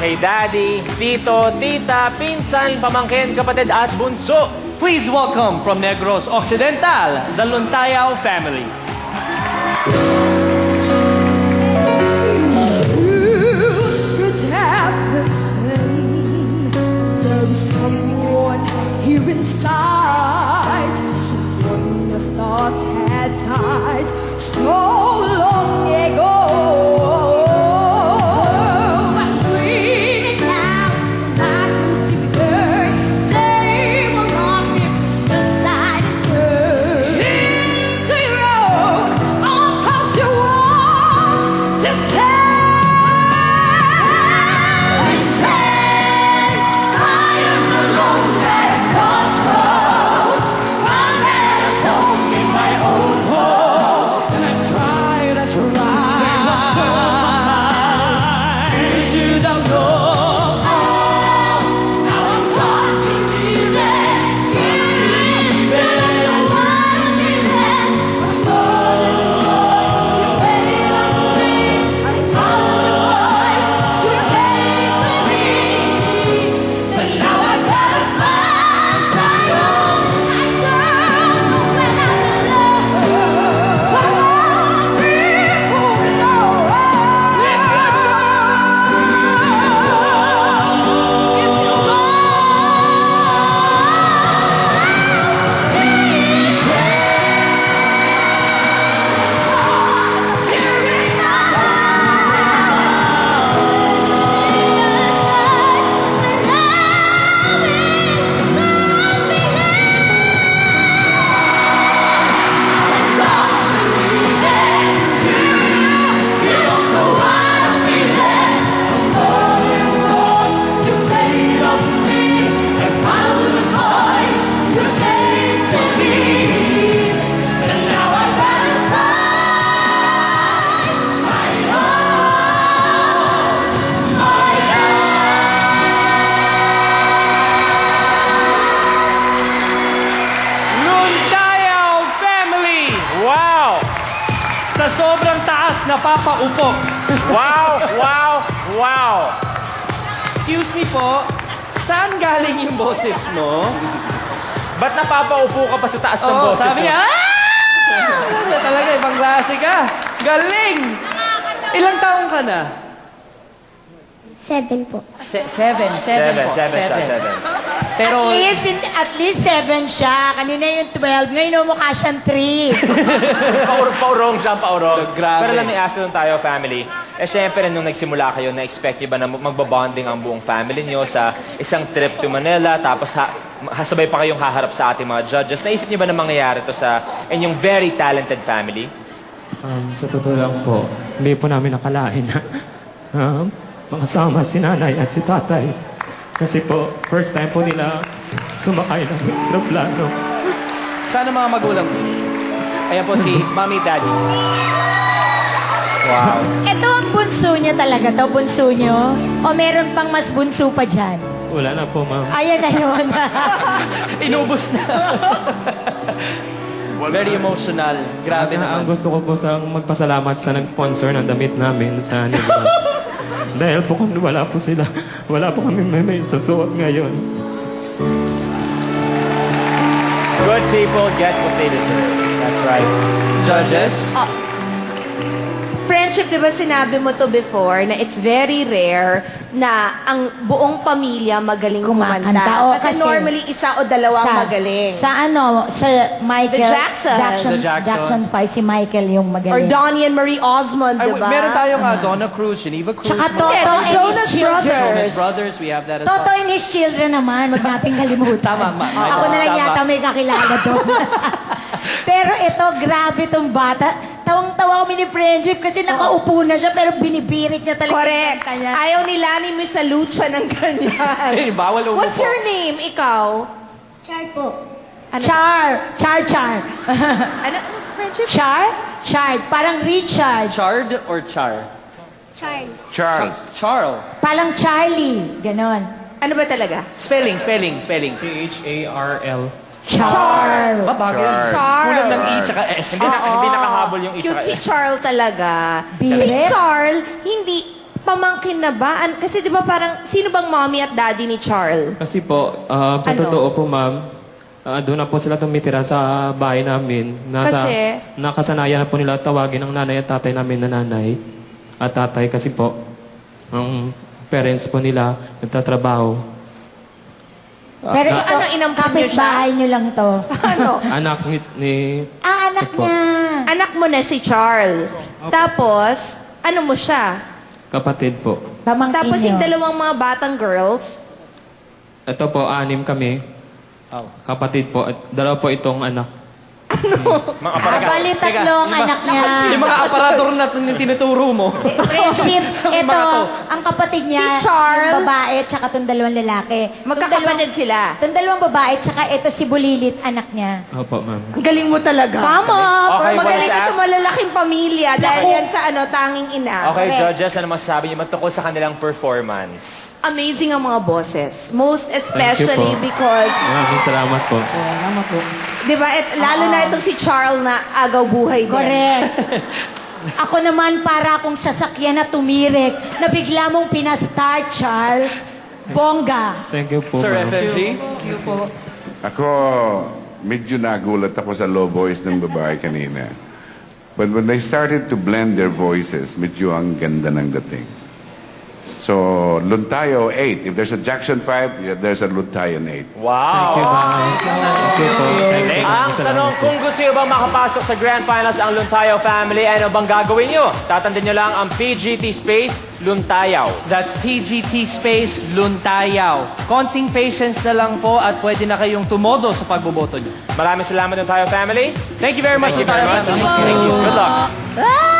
kay daddy, tito, tita, pinsan, pamangkin, kapatid at bunso. Please welcome from Negros Occidental, the Luntayaw family. Someone here inside, someone the thoughts had tied so long ago. I'm dreaming out, my dreams to be heard. They will not be pushed aside and turned into your own, all 'cause you want to say. Sa sobrang taas, napapaupo. Wow, wow, wow. Excuse me po, saan galing yung boses mo? Ba't napapaupo ka pa sa taas ng boses sabi mo? niya, talaga, ibang klase ka. Galing! Ilang taong ka na? 7 po. Seven Seven. Pero, At least 7 siya. Kanina yung 12. Ngayon mukha siyang 3. Paurong siya, paurong. Grabe. Pero alam ni Astro tayo, family. Eh, syempre, nung nagsimula kayo, na-expect niyo ba na magbabonding ang buong family niyo sa isang trip to Manila, tapos sabay pa kayong haharap sa ating mga judges. Naisip niyo ba na mangyayari to sa inyong very talented family? Sa totoo lang po, hindi po namin nakalain na makasama si nanay at si tatay. Kasi po, first time po nila sumakay ng aeroplano. sana mga magulang mo? Ayan po si Mommy Daddy. Wow. Ito ang bunso niyo talaga to, bunso niyo? O meron pang mas bunso pa dyan? Wala na po, ma'am. Ayan na yun. Inubos na. Very emotional. Grabe Ang naman. gusto ko po sa magpasalamat sa nag-sponsor ng damit namin sa Negros. Dahil po kung wala po sila, wala po kami may susuot ngayon. Good people get what they deserve. That's right. Judges? Friendship, di ba sinabi mo to before na it's very rare na ang buong pamilya magaling Kumakanta. kumanta. Oo, Kasi kasi normally isa o dalawang magaling. Sa Michael. The Jacksons. Jackson 5, si Michael yung Or magaling. Donnie and Marie Osmond, Ay, di ba? meron tayong Donna Cruz, Geneva Cruz. Tsaka Toto Yeah, and his Jonas children. Brothers. Jonas Brothers, we have that as Toto well. and his children naman, huwag natin kalimutan. Tama, Ako na lang tama. yata may kakilala doon. Pero ito, grabe tong bata. Tawang-tawa kami ni Friendship kasi nakaupo na siya pero binibirit niya talaga. Correct. yung kanta niya. Ayaw nila ni Miss Salute siya ng ganyan. Eh, bawal umupo. What's your name? Ikaw? Char po. Char. Ano? Friendship? Char. Parang Richard. Chard or Char? Charles. Charles. Charles. Parang Charlie. Ganon. Ano ba talaga? Spelling. C-H-A-R-L. Char. Bagay yun. Char. Kulang ng E tsaka S. Hindi nakahabol yung Cute isa. si Charles talaga. Biret. Si Charles, hindi Pamangkin na ba? Kasi di ba parang, sino bang mommy at daddy ni Charles? Kasi po, sa Ano? totoo po, ma'am, doon na po sila tumitira sa bahay namin. Kasi? Nakasanayan na po nila tawagin ang nanay at tatay namin na nanay at tatay kasi po, ang parents po nila nagtatrabaho. Pero So, ito, ano, inampun niyo siya? kapitbahay niyo lang to. Ano? Anak ni Anak Opo. niya. Anak mo na si Charles. Tapos, ano mo siya? kapatid po. Pamangkin Tapos niyo. yung dalawang mga batang girls, Ito po, 6 kami. Kapatid po. At dalawa po itong anak. Mga aparato. Bali, tatlong anak niya. Yung mga aparador na tinuturo mo. Friendship, ito, ang kapatid niya, Si Charles. yung babae, tsaka itong dalawang lalaki. magkakapatid sila. Itong dalawang babae, tsaka ito si Bulilit, anak niya. Opo, ma'am. Ang galing mo talaga. Tama! Okay, Magaling well, ka sa malalaking pamilya dahil yan sa tanging ina. Okay, judges, ano masasabi niyo tungkol sa kanilang performance? Amazing ang mga bosses. Most especially po. because, Maraming salamat po. di ba, lalo na itong si Charles na agaw buhay din. Correct. Ako naman para akong sasakyan na tumirik na bigla mong pinastar, Charles. Bongga. Thank you po, Sir ma'am. FMG? Ako, medyo nagulat ako sa low voice ng babae kanina. But when they started to blend their voices, medyo ang ganda ng dating. So, Luntayo 8. If there's a Jackson 5, yeah, there's a Luntayon 8. Wow! Thank you, ma'am. Thank you po. Thank you. Ang tanong, kung gusto nyo bang makapasok sa Grand Finals ang Luntayaw family, ano bang gagawin nyo? Tatandaan nyo lang ang PGT Space Luntayaw. That's PGT Space Luntayaw. Konting patience na lang po at pwede na kayong tumodo sa pagboboto nyo. Maraming salamat Luntayaw family. Thank you very much, Luntayaw. Thank you. Good luck.